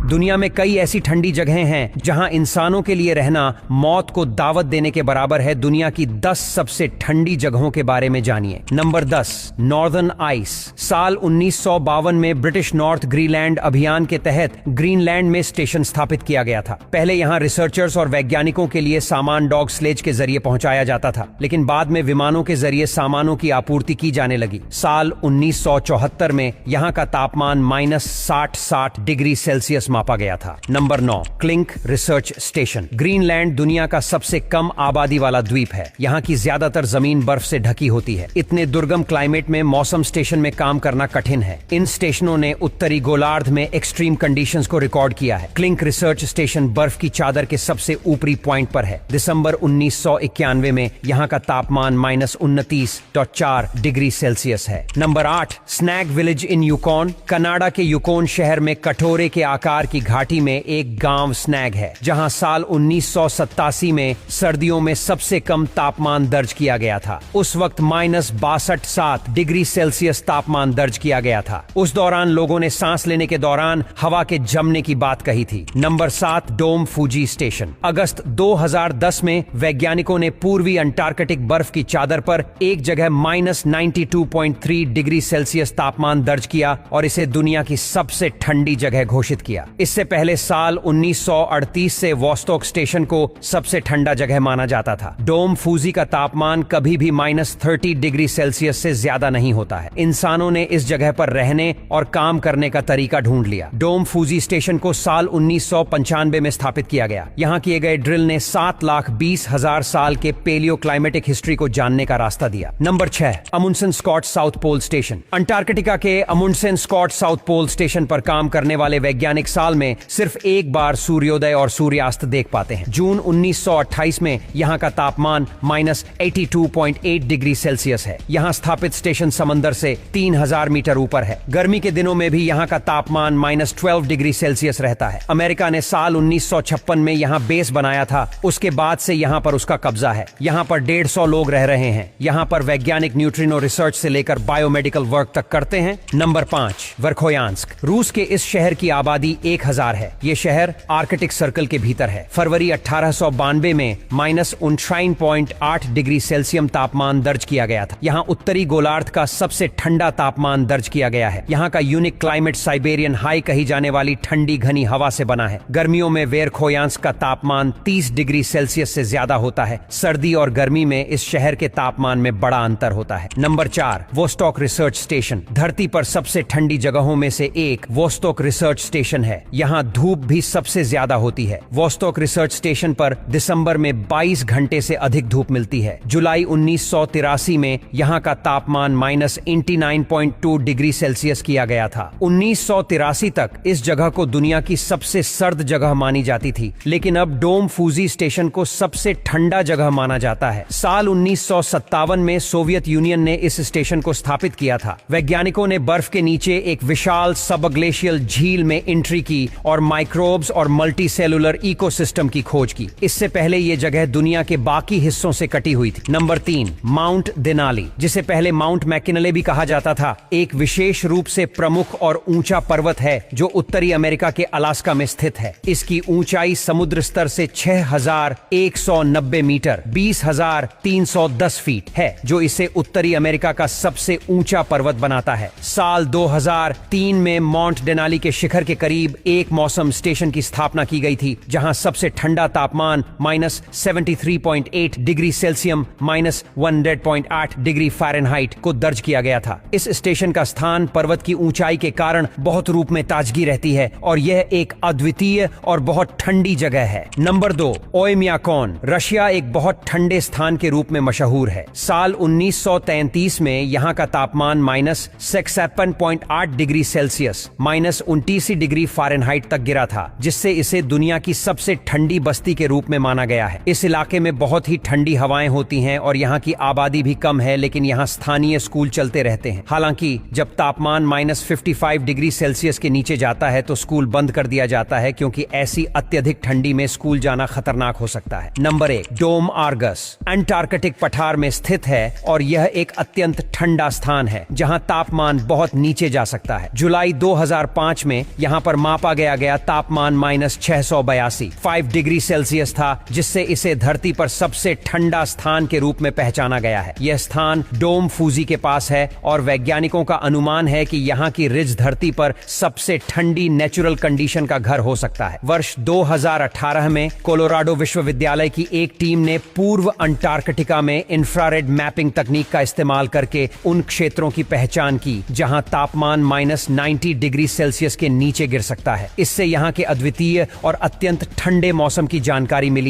दुनिया में कई ऐसी ठंडी जगहें हैं जहां इंसानों के लिए रहना मौत को दावत देने के बराबर है। दुनिया की 10 सबसे ठंडी जगहों के बारे में जानिए। Number 10, northern ice. साल 1952 में ब्रिटिश नॉर्थ ग्रीनलैंड अभियान के तहत ग्रीनलैंड में स्टेशन स्थापित किया गया था। पहले यहां रिसर्चर्स और वैज्ञानिकों के लिए सामान डॉग स्लेज के जरिए पहुंचाया जाता था, लेकिन बाद में विमानों के जरिए सामानों की आपूर्ति की जाने लगी। साल 1974 में यहां का तापमान -60 डिग्री सेल्सियस मापा गया था। Number 9, clink research station. Greenland दुनिया का सबसे कम आबादी वाला द्वीप है। यहाँ की ज्यादातर जमीन बर्फ से ढकी होती है। इतने दुर्गम क्लाइमेट में मौसम स्टेशन में काम करना कठिन है। इन स्टेशनों ने उत्तरी गोलार्ध में एक्सट्रीम कंडीशंस को रिकॉर्ड किया है। क्लिंक रिसर्च स्टेशन बर्फ की चादर के सबसे ऊपरी पॉइंट पर है। दिसंबर 1991 में यहाँ का तापमान -29.4 डिग्री सेल्सियस है। Number 8, snag village in Yukon. Canada के यूकॉन शहर में कटोरे के आकार की घाटी में एक गांव स्नैग है, जहां साल 1987 में सर्दियों में सबसे कम तापमान दर्ज किया गया था। उस वक्त -62.7 डिग्री सेल्सियस तापमान दर्ज किया गया था। उस दौरान लोगों ने सांस लेने के दौरान हवा के जमने की बात कही थी। नंबर 7, डोम फूजी स्टेशन। अगस्त 2010 में वैज्ञानिकों ने पूर्वी अंटार्कटिक बर्फ की चादर पर एक जगह -92.3 डिग्री सेल्सियस तापमान दर्ज किया और इसे दुनिया की सबसे ठंडी जगह घोषित किया। इससे पहले साल 1938 से वोस्टॉक स्टेशन को सबसे ठंडा जगह माना जाता था। डोम फूजी का तापमान कभी भी -30 डिग्री सेल्सियस से ज्यादा नहीं होता है। इंसानों ने इस जगह पर रहने और काम करने का तरीका ढूंढ लिया। डोम फूजी स्टेशन को साल 1995 में स्थापित किया गया। यहाँ किए गए ड्रिल ने 7,20,000 साल के पेलियो क्लाइमेटिक हिस्ट्री को जानने का रास्ता दिया। Number 6, Amundsen Scott South Pole station. Antarctica के Amundsen Scott South Pole station पर काम करने वाले वैज्ञानिक साल में सिर्फ एक बार सूर्योदय और सूर्यास्त देख पाते हैं। जून 1928 में यहाँ का तापमान -82.8 डिग्री सेल्सियस है। यहाँ स्थापित स्टेशन समंदर से 3000 मीटर ऊपर है। गर्मी के दिनों में भी यहाँ का तापमान -12 डिग्री सेल्सियस रहता है। अमेरिका ने साल 1956 में यहाँ बेस बनाया था। उसके बाद से यहाँ पर उसका कब्जा है। यहाँ पर 150 लोग रह रहे हैं। यहाँ पर वैज्ञानिक न्यूट्रिनो रिसर्च से लेकर बायोमेडिकल वर्क तक करते हैं। नंबर 5, वर्खोयांस्क। रूस के इस शहर की आबादी 1000 है। ये शहर आर्कटिक सर्कल के भीतर है। फरवरी 1892 में -19.8 डिग्री सेल्सियम तापमान दर्ज किया गया था। यहाँ उत्तरी गोलार्ध का सबसे ठंडा तापमान दर्ज किया गया है। यहाँ का यूनिक क्लाइमेट साइबेरियन हाई कही जाने वाली ठंडी घनी हवा से बना है। गर्मियों में वेरखोयांस्क का तापमान 30 डिग्री सेल्सियस से ज्यादा होता है। सर्दी और गर्मी में इस शहर के तापमान में बड़ा अंतर होता है। Number 4, Vostok research station. धरती पर सबसे ठंडी जगहों में से एक वोस्टॉक रिसर्च स्टेशन है। यहाँ धूप भी सबसे ज्यादा होती है। वोस्टॉक रिसर्च स्टेशन पर दिसंबर में 22 घंटे से अधिक धूप मिलती है। जुलाई 1983 में यहाँ का तापमान -89.2 डिग्री सेल्सियस किया गया था। 1983 तक इस जगह को दुनिया की सबसे सर्द जगह मानी जाती थी, लेकिन अब डोम फूजी स्टेशन को सबसे ठंडा जगह माना जाता है। साल 1957 में सोवियत यूनियन ने इस स्टेशन को स्थापित किया था। वैज्ञानिकों ने बर्फ के नीचे एक विशाल सबग्लेशियल झील में एंट्री की और माइक्रोब्स और मल्टी सेलुलर इकोसिस्टम की खोज की। इससे पहले ये जगह दुनिया के बाकी हिस्सों से कटी हुई थी। नंबर 3, माउंट देनाली, जिसे पहले माउंट मैकिनले भी कहा जाता था, एक विशेष रूप से प्रमुख और ऊंचा पर्वत है जो उत्तरी अमेरिका के अलास्का में स्थित है। इसकी ऊंचाई समुद्र स्तर से 6190 मीटर 20,310 फीट है, जो इसे उत्तरी अमेरिका का सबसे ऊंचा पर्वत बनाता है। साल 2003 में माउंट देनाली के शिखर के करीब एक मौसम स्टेशन की स्थापना की गई थी, जहां सबसे ठंडा तापमान -73.8 डिग्री सेल्सियम -100.8 डिग्री फ़ारेनहाइट को दर्ज किया गया था। इस स्टेशन का स्थान पर्वत की ऊंचाई के कारण बहुत रूप में ताजगी रहती है और यह एक अद्वितीय और बहुत ठंडी जगह है। नंबर 2, ओयम्याकॉन। रशिया एक बहुत ठंडे स्थान के रूप में मशहूर है। साल 1933 में यहाँ का तापमान -56.8 डिग्री सेल्सियस -29 डिग्री फ़ारेनहाइट तक गिरा था, जिससे इसे दुनिया की सबसे ठंडी बस्ती के रूप में माना गया है। इस इलाके में बहुत ही ठंडी हवाएं होती हैं और यहाँ की आबादी भी कम है, लेकिन यहाँ स्थानीय स्कूल चलते रहते हैं। हालांकि जब तापमान -55 डिग्री सेल्सियस के नीचे जाता है तो स्कूल बंद कर दिया जाता है, क्योंकि ऐसी अत्यधिक ठंडी में स्कूल जाना खतरनाक हो सकता है। नंबर 1, डोम आर्गस। अंटार्कटिक पठार में स्थित है और यह एक अत्यंत ठंडा स्थान है जहां तापमान बहुत नीचे जा सकता है। जुलाई 2005 में यहाँ पर माप मापा गया तापमान -682 5 डिग्री सेल्सियस था, जिससे इसे धरती पर सबसे ठंडा स्थान के रूप में पहचाना गया है। यह स्थान डोम फूजी के पास है और वैज्ञानिकों का अनुमान है कि यहाँ की रिज धरती पर सबसे ठंडी नेचुरल कंडीशन का घर हो सकता है। वर्ष 2018 में कोलोराडो विश्वविद्यालय की एक टीम ने पूर्व अंटार्कटिका में इंफ्रारेड मैपिंग तकनीक का इस्तेमाल करके उन क्षेत्रों की पहचान की जहां तापमान -90 डिग्री सेल्सियस के नीचे गिर सकता है। इससे यहां के अद्वितीय और अत्यंत ठंडे मौसम की जानकारी मिली